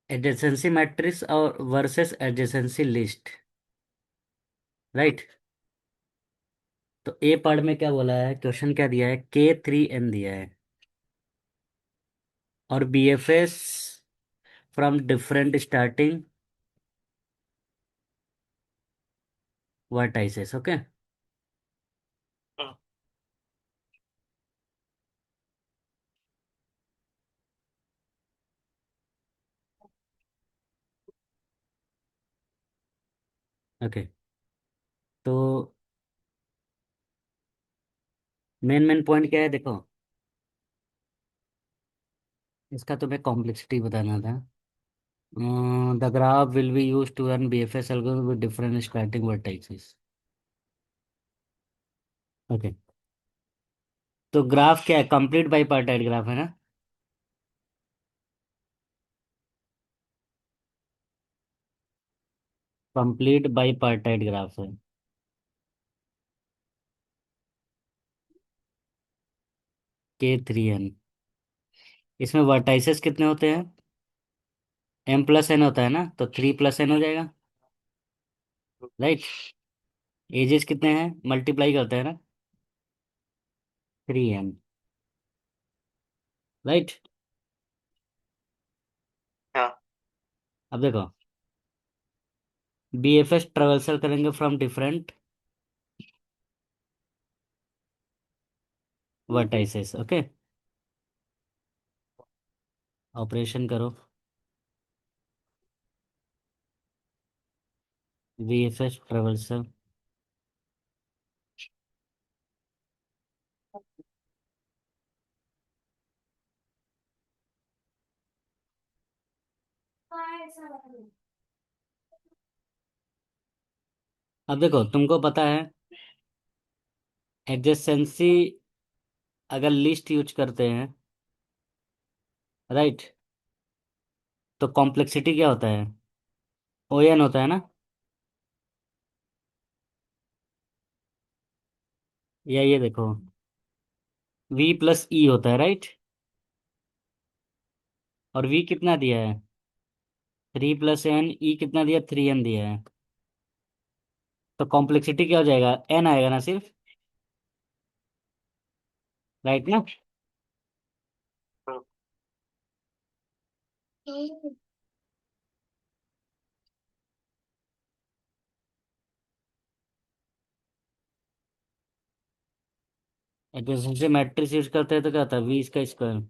Adjacency matrix और versus adjacency list. Right. तो ए part में क्या बोला है, क्वेश्चन क्या दिया है, K3n दिया है और BFS from different starting vertices. Okay. Okay. तो मेन मेन पॉइंट क्या है देखो, इसका तुम्हें कॉम्प्लेक्सिटी बताना था। The graph will be use to run BFS algorithm with different starting vertices. Okay. तो ग्राफ क्या है, कंप्लीट बाईपार्टाइट ग्राफ है ना। कंप्लीट बाईपार्टाइट ग्राफ है। K3n। इसमें वर्टाइसेस कितने होते हैं, M+n होता है ना, तो 3+n हो जाएगा। राइट। एजेस कितने हैं, मल्टीप्लाई करते हैं ना, 3n। राइट। हाँ। अब देखो, BFS ट्रेवर्सल करेंगे from different vertices. Okay. Operation करो, BFS ट्रेवर्सल। अब देखो तुमको पता है, एडजेसेंसी अगर लिस्ट यूज करते हैं, राइट, तो कॉम्प्लेक्सिटी क्या होता है, ON होता है ना, या ये देखो V+E होता है, राइट। और V कितना दिया है, 3+n, E कितना दिया, 3n दिया है। तो कॉम्प्लेक्सिटी क्या हो जाएगा, n आएगा ना सिर्फ। राइट ना। एडजेसेंसी मैट्रिक्स यूज करते हैं तो क्या होता है, V²।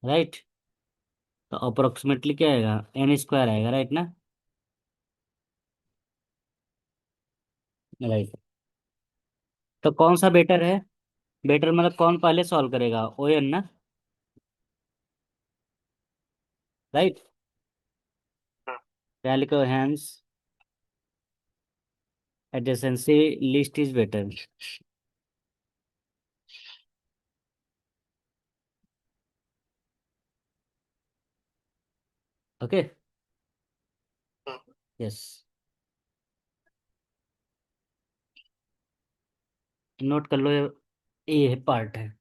राइट। तो अप्रोक्सीमेटली क्या आएगा, n² आएगा, राइट ना। राइट। तो कौन सा बेटर है, बेटर मतलब कौन पहले सॉल्व करेगा, ON ना। राइट। क्या लिखो, hence adjacency list is better. Okay. Yes. Note कर लो, ये पार्ट है।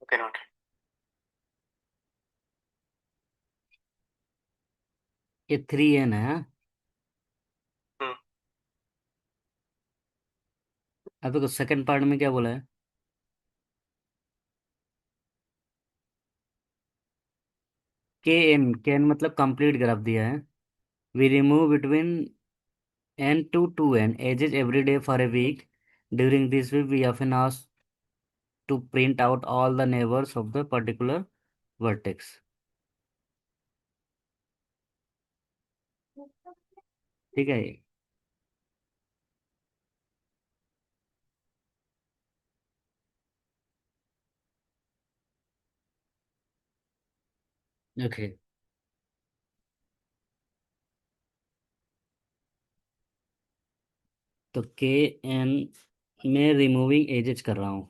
Okay note. ये 3n है, हाँ? हम्म। अब देखो सेकंड पार्ट में क्या बोला है। के एन मतलब कंप्लीट ग्राफ दिया है। We remove between n to 2n edges every day for a week. During this week we often ask to print out all the neighbors of the particular vertex. ठीक है। Okay, तो के N में removing edges कर रहा हूँ।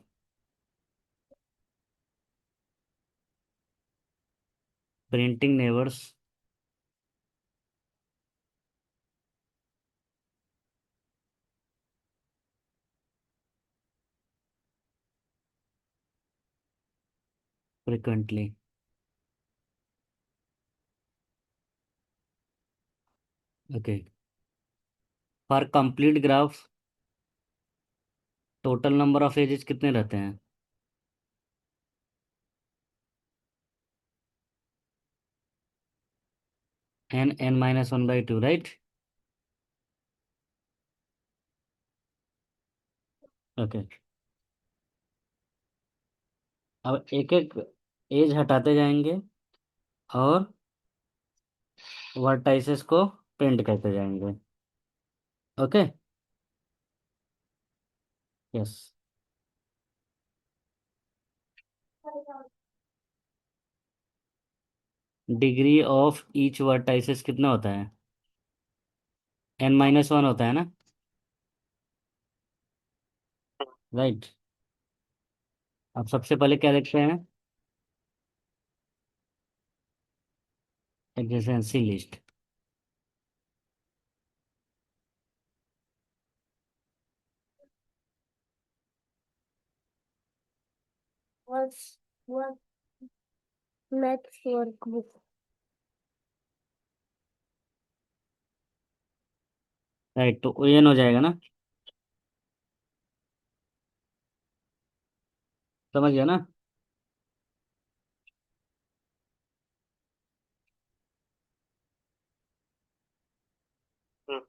Printing neighbours frequently. Okay, for complete graph total number of edges कितने रहते हैं। n(n-1/2), right. ओके, अब एक एक एज हटाते जाएंगे और वर्टाइसेस को प्रिंट करते जाएंगे। Okay. Yes. Degree of each vertices कितना होता है। n-1 होता है ना, राइट। अब सबसे पहले क्या देखते हैं, adjacency list. What's what next workbook? Right, तो ओएन हो जाएगा ना, समझ गया ना। हम्म।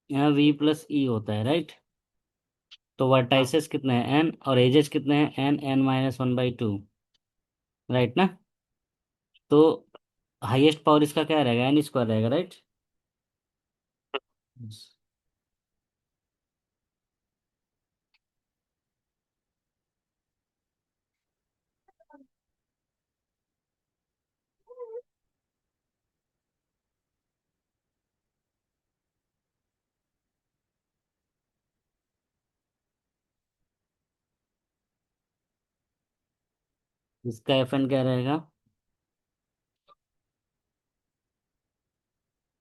यहाँ v+e होता है, राइट। तो हाँ, वर्टाइसेस कितने हैं n और एजेस कितने हैं n(n-1/2), राइट ना। तो हाईएस्ट पावर इसका क्या रहेगा, n² रहेगा, राइट। इसका एफ एन क्या रहेगा?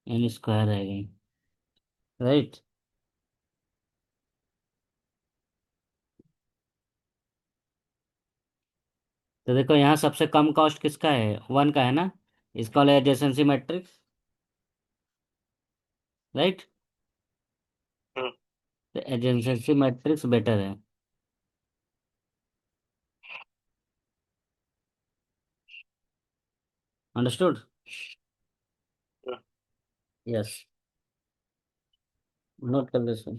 एन स्क्वायर रहेगा। राइट। तो देखो यहाँ सबसे कम कॉस्ट किसका है, वन का है ना। इसका वाला एडजेसेंसी मैट्रिक्स। राइट। तो एडजेसेंसी मैट्रिक्स बेटर है। अंडरस्टूड। यस। नोट कर लो इसको।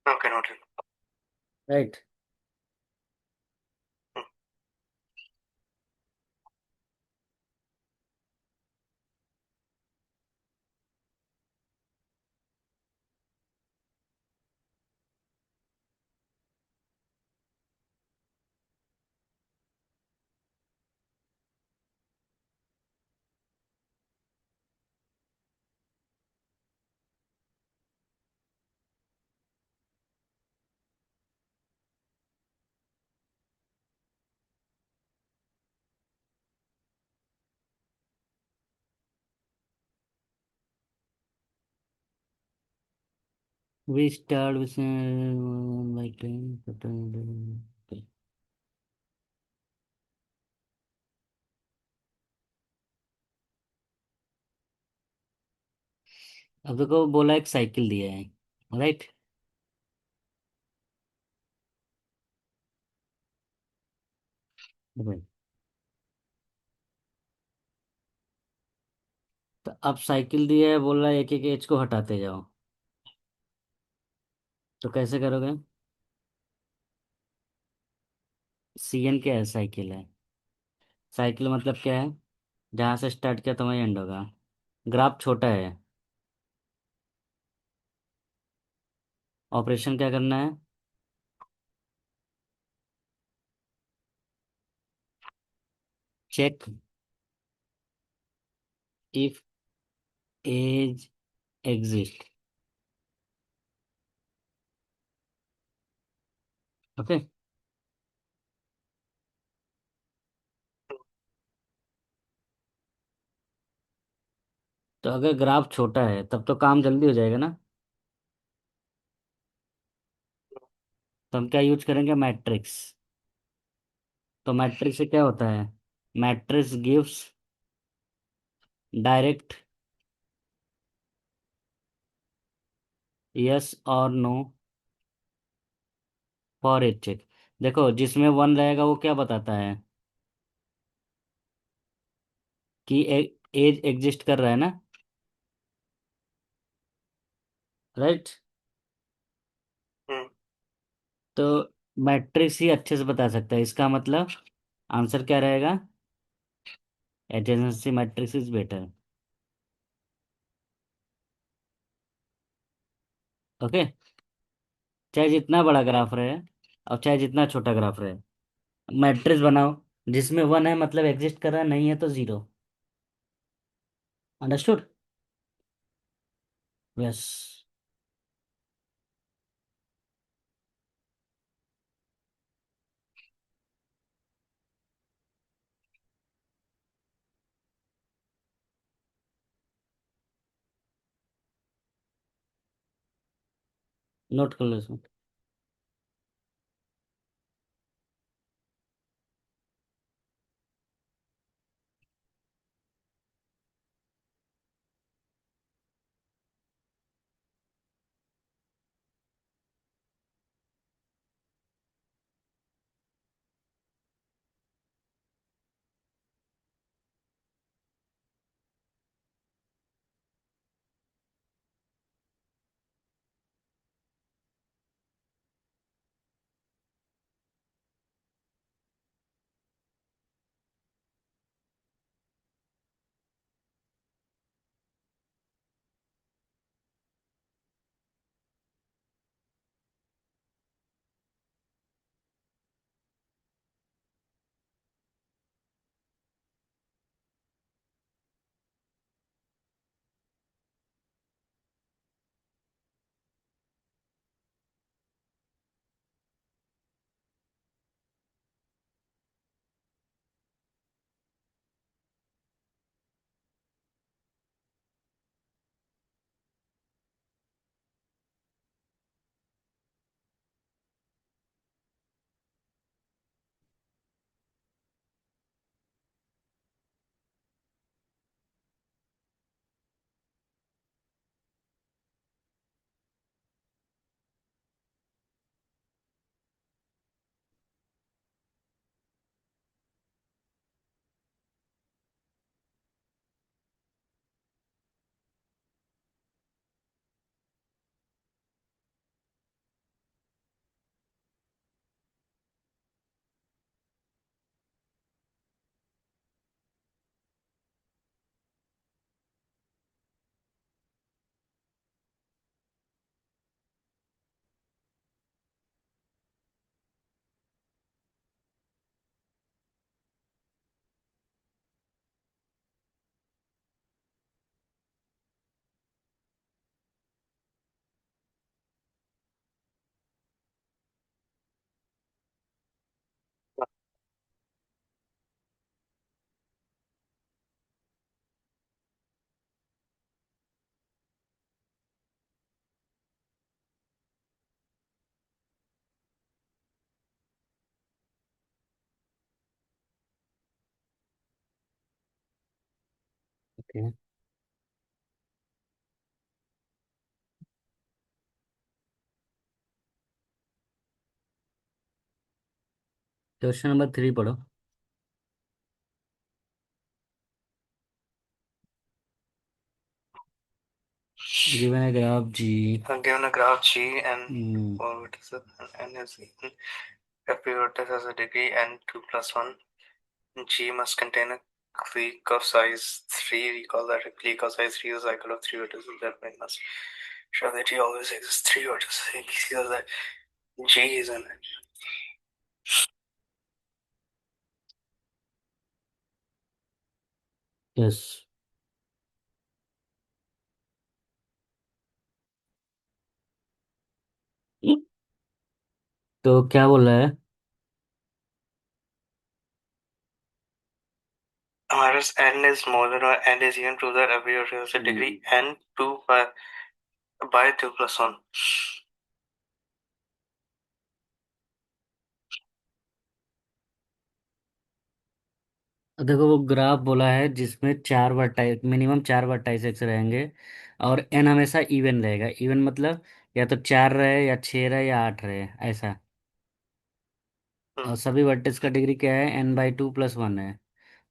Okay noted. Right. We start with like अब देखो बोला एक साइकिल दिया है। राइट। तो अब साइकिल दी है, बोल रहा है एक एक एज को हटाते जाओ। तो कैसे करोगे? सीएन क्या है? साइकिल है। साइकिल मतलब क्या है? जहाँ से स्टार्ट किया तो वहीं एंड होगा। ग्राफ छोटा है। ऑपरेशन क्या करना है? Check if edge exist. Okay. तो अगर ग्राफ छोटा है तब तो काम जल्दी हो जाएगा ना। तो हम क्या यूज करेंगे? मैट्रिक्स। तो मैट्रिक्स से क्या होता है? मैट्रिक्स गिव्स डायरेक्ट यस और नो फॉर एच चेक। देखो, जिसमें वन रहेगा वो क्या बताता है कि एज एग्जिस्ट कर रहा है ना। राइट। हम्म। तो मैट्रिक्स ही अच्छे से बता सकता है, इसका मतलब आंसर क्या रहेगा? Adjacency matrix is better. Okay. चाहे जितना बड़ा ग्राफ रहे और चाहे जितना छोटा ग्राफ रहे, मैट्रिक्स बनाओ। जिसमें वन है मतलब एग्जिस्ट कर रहा है, नहीं है तो जीरो। अंडरस्टूड? यस। नोट कर लो इसमें। ओके। क्वेश्चन नंबर 3 पढ़ो। गिवन है graph ji. Given a graph G and hmm. four vertices and n is even, every vertex has a degree n 2 plus 1. G must contain a clique of size 3. Recall that a clique of size 3 is a cycle of 3 vertices. That means must show that G always exists 3 vertices. He says that G is an. Yes. तो क्या बोल रहा है? Whereas n is more than or n is even, prove that every vertex has a degree n 2 by 2 plus 1. देखो वो graph बोला है जिसमें चार वर्टाइस, मिनिमम चार वर्टाइसेस रहेंगे, और एन हमेशा इवन रहेगा। इवन मतलब या तो चार रहे या छः रहे या आठ रहे, ऐसा। Hmm. और सभी वर्टेक्स का डिग्री क्या है? N by two plus one है।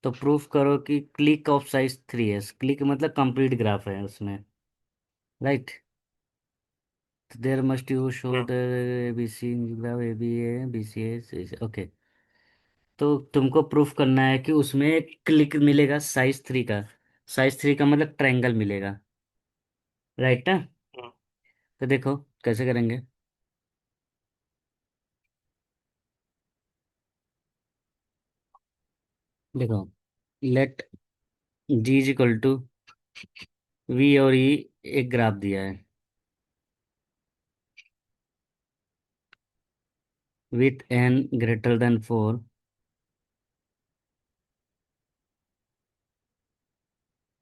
तो प्रूफ करो कि क्लिक ऑफ साइज थ्री है। क्लिक मतलब कंप्लीट ग्राफ है उसमें, right? There must you show Hmm. The B C graph A B A B C A. Okay. तो तुमको प्रूफ करना है कि उसमें क्लिक मिलेगा साइज थ्री का। साइज थ्री का मतलब ट्रायंगल मिलेगा, राइट ना? Hmm. तो देखो कैसे करेंगे। देखो, let G is equal to V और ई, एक ग्राफ दिया है with n greater than four,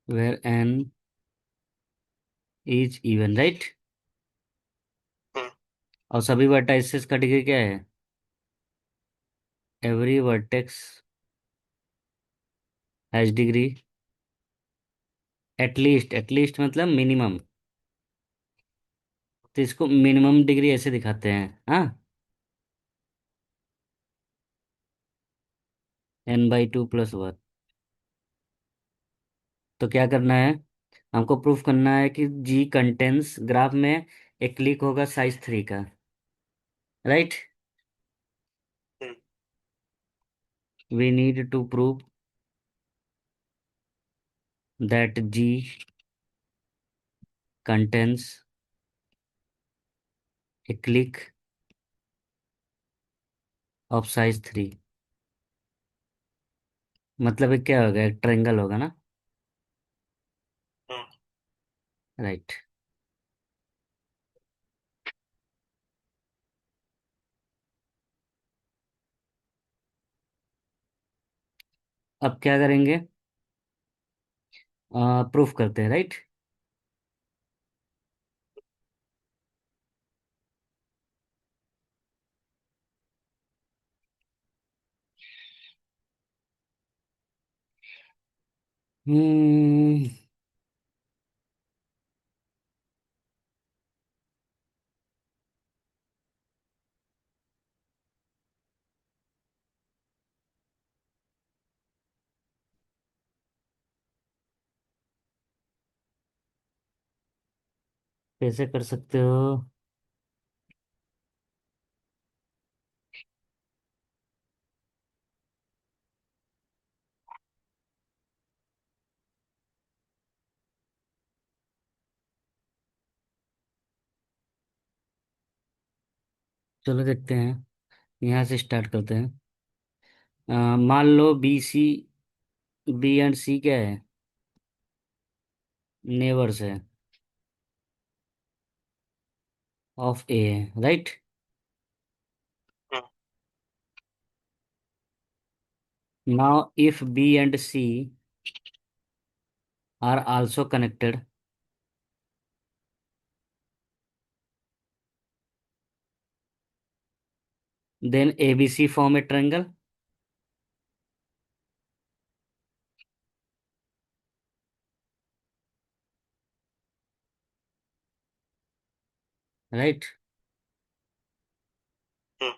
where n is even, right? Hmm. और सभी वर्टाइसेस का डिग्री क्या है? Every vertex has degree at least. At least मतलब मिनिमम। तो इसको मिनिमम डिग्री ऐसे दिखाते हैं, हाँ, n by two plus one. तो क्या करना है? हमको प्रूफ करना है कि जी कंटेंस ग्राफ में एक क्लिक होगा साइज थ्री का, right? Hmm. We need to prove that G contains a clique of size three. मतलब ये क्या होगा? एक ट्रायंगल होगा ना, Hmm. राइट? अब क्या करेंगे? प्रूफ करते हैं, राइट? हम्म। कैसे कर सकते हो? चलो देखते हैं, यहाँ से स्टार्ट करते हैं। मान लो B C, B and C क्या है? नेबर्स है of A, right? Hmm. Now if B and C are also connected, then A B C form a triangle, right? Hmm.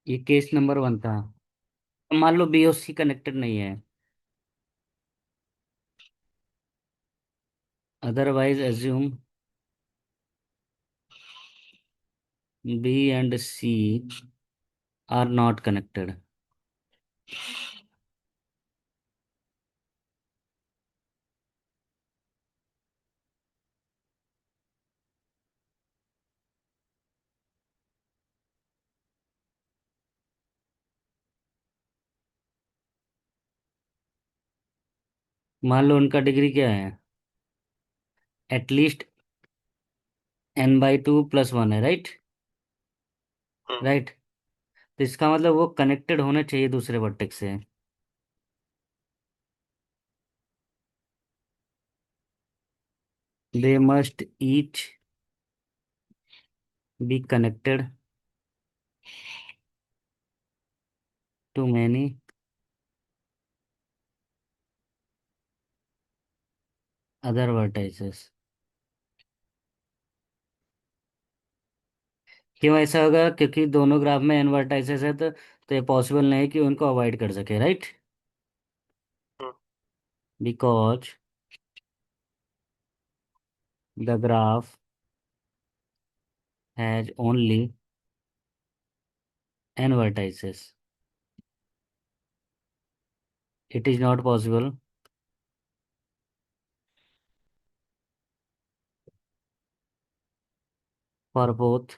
ये केस नंबर वन था। मान लो बी और C connected नहीं है, otherwise assume B and C are not connected. मान लो उनका डिग्री क्या है, एटलीस्ट n/2 + 1 है, राइट। हम्म राइट। तो इसका मतलब वो कनेक्टेड होने चाहिए दूसरे वर्टेक्स से। They must each be connected to many other vertices. क्यों ऐसा होगा? क्योंकि दोनों ग्राफ में n वर्टाइसेस है, तो ये पॉसिबल नहीं है कि उनको अवॉइड कर सके, right. Hmm because the graph has only n vertices, it is not possible for both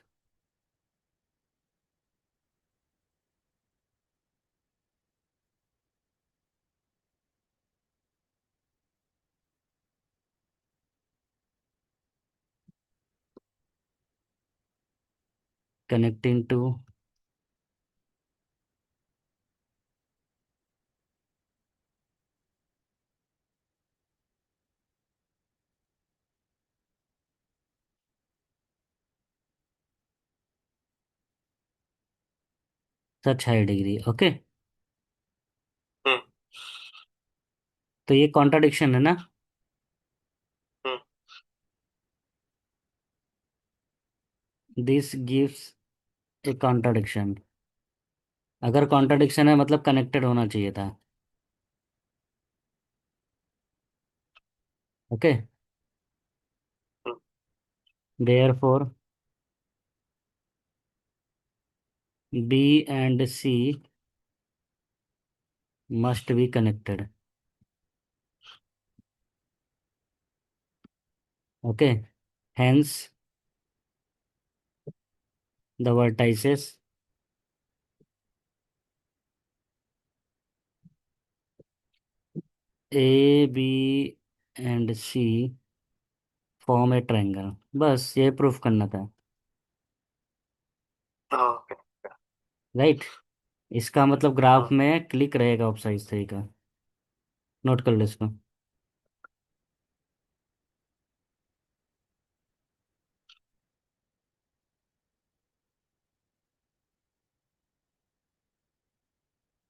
connecting to such high degree। Okay. Hmm तो ये कॉन्ट्राडिक्शन है ना। Hmm this gives a contradiction. अगर कॉन्ट्राडिक्शन है मतलब कनेक्टेड होना चाहिए था। Okay. Hmm therefore B and C must be connected. Okay. Hence the vertices A B and C form a triangle. बस ये प्रूफ करना था, ओके राइट। इसका मतलब ग्राफ हम्म में क्लिक रहेगा ऑफ साइज 3 का। नोट कर लो इसको।